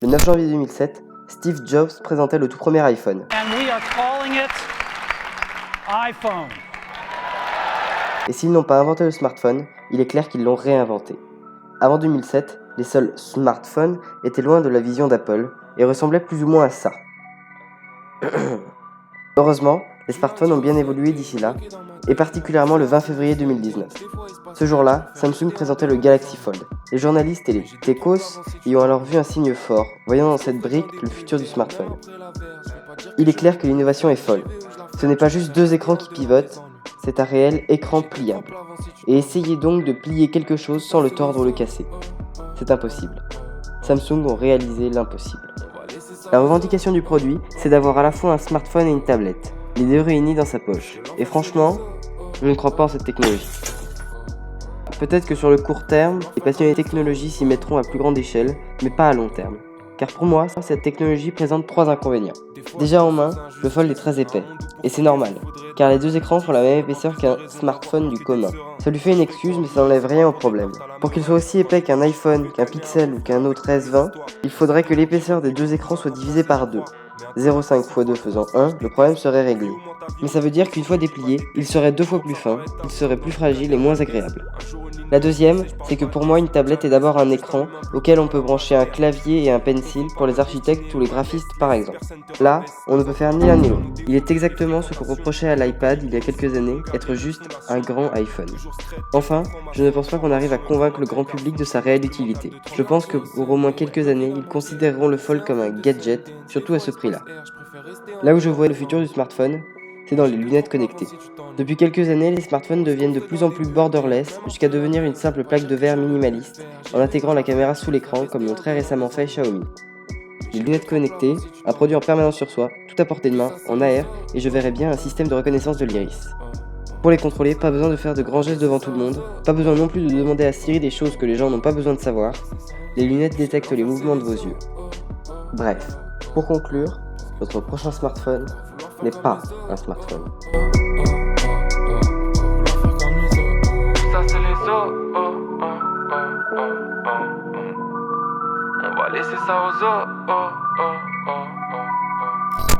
Le 9 janvier 2007, Steve Jobs présentait le tout premier iPhone. And we are calling it iPhone. Et s'ils n'ont pas inventé le smartphone, il est clair qu'ils l'ont réinventé. Avant 2007, les seuls smartphones étaient loin de la vision d'Apple et ressemblaient plus ou moins à ça. Heureusement, les smartphones ont bien évolué d'ici là, et particulièrement le 20 février 2019. Ce jour-là, Samsung présentait le Galaxy Fold. Les journalistes et les techos y ont alors vu un signe fort, voyant dans cette brique le futur du smartphone. Il est clair que l'innovation est folle. Ce n'est pas juste deux écrans qui pivotent, c'est un réel écran pliable. Et essayez donc de plier quelque chose sans le tordre ou le casser. C'est impossible. Samsung ont réalisé l'impossible. La revendication du produit, c'est d'avoir à la fois un smartphone et une tablette, les deux réunis dans sa poche. Et franchement, je ne crois pas en cette technologie. Peut-être que sur le court terme, les passionnés de technologie s'y mettront à plus grande échelle, mais pas à long terme. Car pour moi, cette technologie présente 3 inconvénients. Déjà en main, le Fold est très épais. Et c'est normal, car les deux écrans font la même épaisseur qu'un smartphone du commun. Ça lui fait une excuse, mais ça n'enlève rien au problème. Pour qu'il soit aussi épais qu'un iPhone, qu'un Pixel ou qu'un autre S20, il faudrait que l'épaisseur des deux écrans soit divisée par 2. 0,5 x 2 faisant 1, le problème serait réglé. Mais ça veut dire qu'une fois déplié, il serait 2 fois plus fin, il serait plus fragile et moins agréable. La deuxième, c'est que pour moi une tablette est d'abord un écran auquel on peut brancher un clavier et un pencil pour les architectes ou les graphistes par exemple. Là, on ne peut faire ni l'un ni l'autre. Il est exactement ce qu'on reprochait à l'iPad il y a quelques années, être juste un grand iPhone. Enfin, je ne pense pas qu'on arrive à convaincre le grand public de sa réelle utilité. Je pense que pour au moins quelques années, ils considéreront le Fold comme un gadget, surtout à ce prix-là. Là où je vois le futur du smartphone, c'est dans les lunettes connectées. Depuis quelques années, les smartphones deviennent de plus en plus borderless, jusqu'à devenir une simple plaque de verre minimaliste, en intégrant la caméra sous l'écran, comme l'ont très récemment fait Xiaomi. Les lunettes connectées, un produit en permanence sur soi, tout à portée de main, en AR, et je verrais bien un système de reconnaissance de l'iris. Pour les contrôler, pas besoin de faire de grands gestes devant tout le monde, pas besoin non plus de demander à Siri des choses que les gens n'ont pas besoin de savoir, les lunettes détectent les mouvements de vos yeux. Bref, pour conclure, votre prochain smartphone n'est pas un smartphone. Ça c'est les os, on va laisser ça aux os,